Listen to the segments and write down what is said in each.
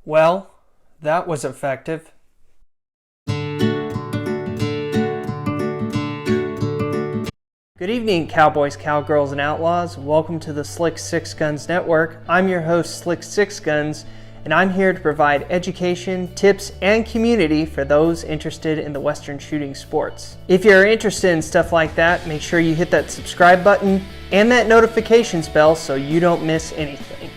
Well, that was effective. Good evening, cowboys, cowgirls, and outlaws. Welcome to the Slick Sixguns Network. I'm your host, Slick Sixguns, and I'm here to provide education, tips, and community for those interested in the Western shooting sports. If you're interested in stuff like that, make sure you hit that subscribe button and that notifications bell so you don't miss anything.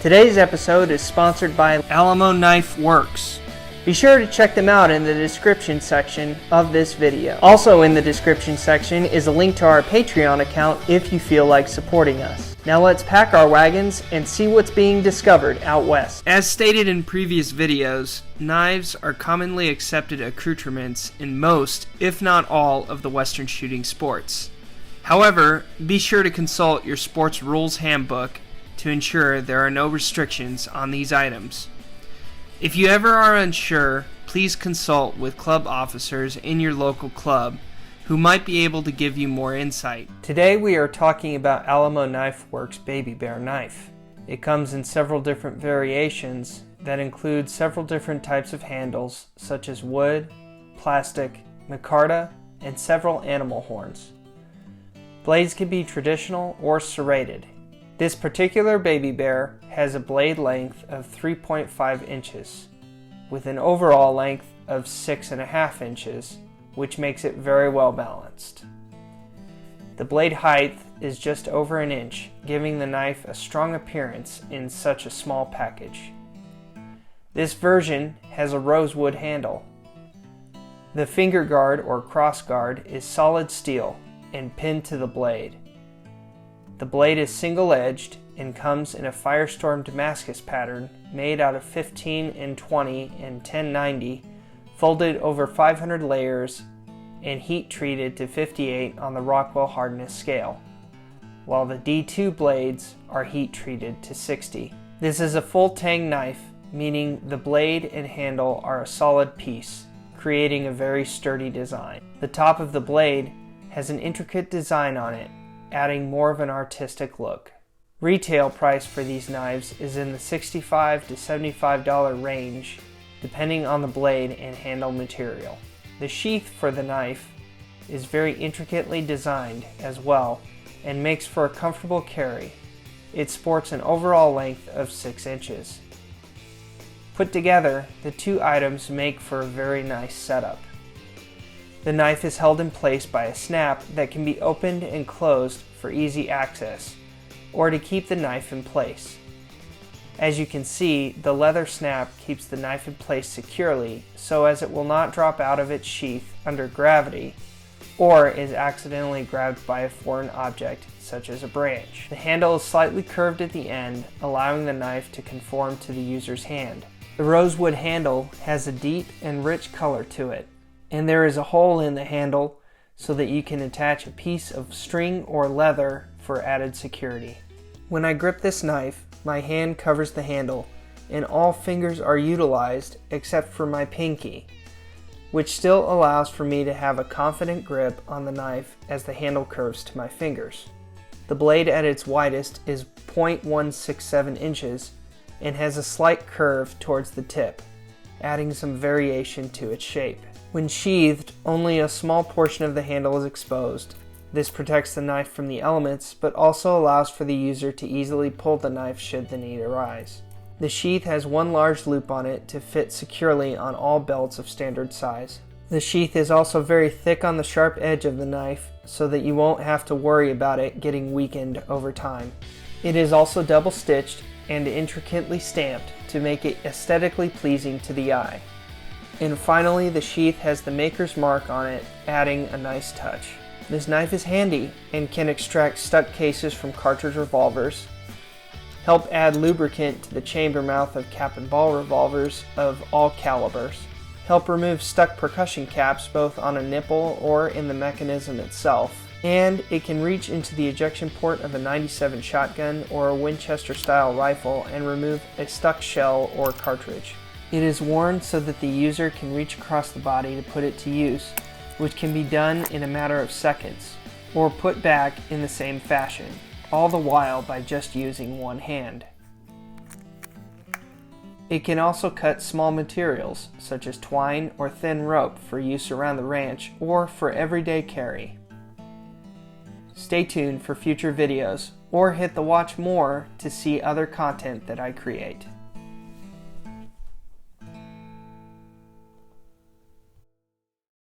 Today's episode is sponsored by Alamo Knife Works. Be sure to check them out in the description section of this video. Also in the description section is a link to our Patreon account if you feel like supporting us. Now let's pack our wagons and see what's being discovered out west. As stated in previous videos, knives are commonly accepted accoutrements in most, if not all, of the Western shooting sports. However, be sure to consult your sports rules handbook to ensure there are no restrictions on these items. If you ever are unsure, please consult with club officers in your local club who might be able to give you more insight. Today we are talking about Alamo Knife Works Baby Bear Knife. It comes in several different variations that include several different types of handles such as wood, plastic, micarta, and several animal horns. Blades can be traditional or serrated. This particular baby bear has a blade length of 3.5 inches with an overall length of 6.5 inches, which makes it very well balanced. The blade height is just over an inch, giving the knife a strong appearance in such a small package. This version has a rosewood handle. The finger guard or cross guard is solid steel and pinned to the blade. The blade is single-edged and comes in a Firestorm Damascus pattern made out of 15 and 20 and 1090, folded over 500 layers and heat treated to 58 on the Rockwell hardness scale, while the D2 blades are heat treated to 60. This is a full tang knife, meaning the blade and handle are a solid piece, creating a very sturdy design. The top of the blade has an intricate design on it, adding more of an artistic look. Retail price for these knives is in the $65 to $75 range, depending on the blade and handle material. The sheath for the knife is very intricately designed as well and makes for a comfortable carry. It sports an overall length of 6 inches. Put together, the two items make for a very nice setup. The knife is held in place by a snap that can be opened and closed for easy access, or to keep the knife in place. As you can see, the leather snap keeps the knife in place securely so as it will not drop out of its sheath under gravity or is accidentally grabbed by a foreign object such as a branch. The handle is slightly curved at the end, allowing the knife to conform to the user's hand. The rosewood handle has a deep and rich color to it, and there is a hole in the handle so that you can attach a piece of string or leather for added security. When I grip this knife, my hand covers the handle and all fingers are utilized except for my pinky, which still allows for me to have a confident grip on the knife as the handle curves to my fingers. The blade at its widest is 0.167 inches and has a slight curve towards the tip, adding some variation to its shape. When sheathed, only a small portion of the handle is exposed. This protects the knife from the elements, but also allows for the user to easily pull the knife should the need arise. The sheath has one large loop on it to fit securely on all belts of standard size. The sheath is also very thick on the sharp edge of the knife, so that you won't have to worry about it getting weakened over time. It is also double stitched and intricately stamped to make it aesthetically pleasing to the eye. And finally, the sheath has the maker's mark on it, adding a nice touch. This knife is handy and can extract stuck cases from cartridge revolvers, help add lubricant to the chamber mouth of cap and ball revolvers of all calibers, help remove stuck percussion caps both on a nipple or in the mechanism itself, and it can reach into the ejection port of a 97 shotgun or a Winchester style rifle and remove a stuck shell or cartridge. It is worn so that the user can reach across the body to put it to use, which can be done in a matter of seconds, or put back in the same fashion, all the while by just using one hand. It can also cut small materials, such as twine or thin rope for use around the ranch or for everyday carry. Stay tuned for future videos, or hit the watch more to see other content that I create.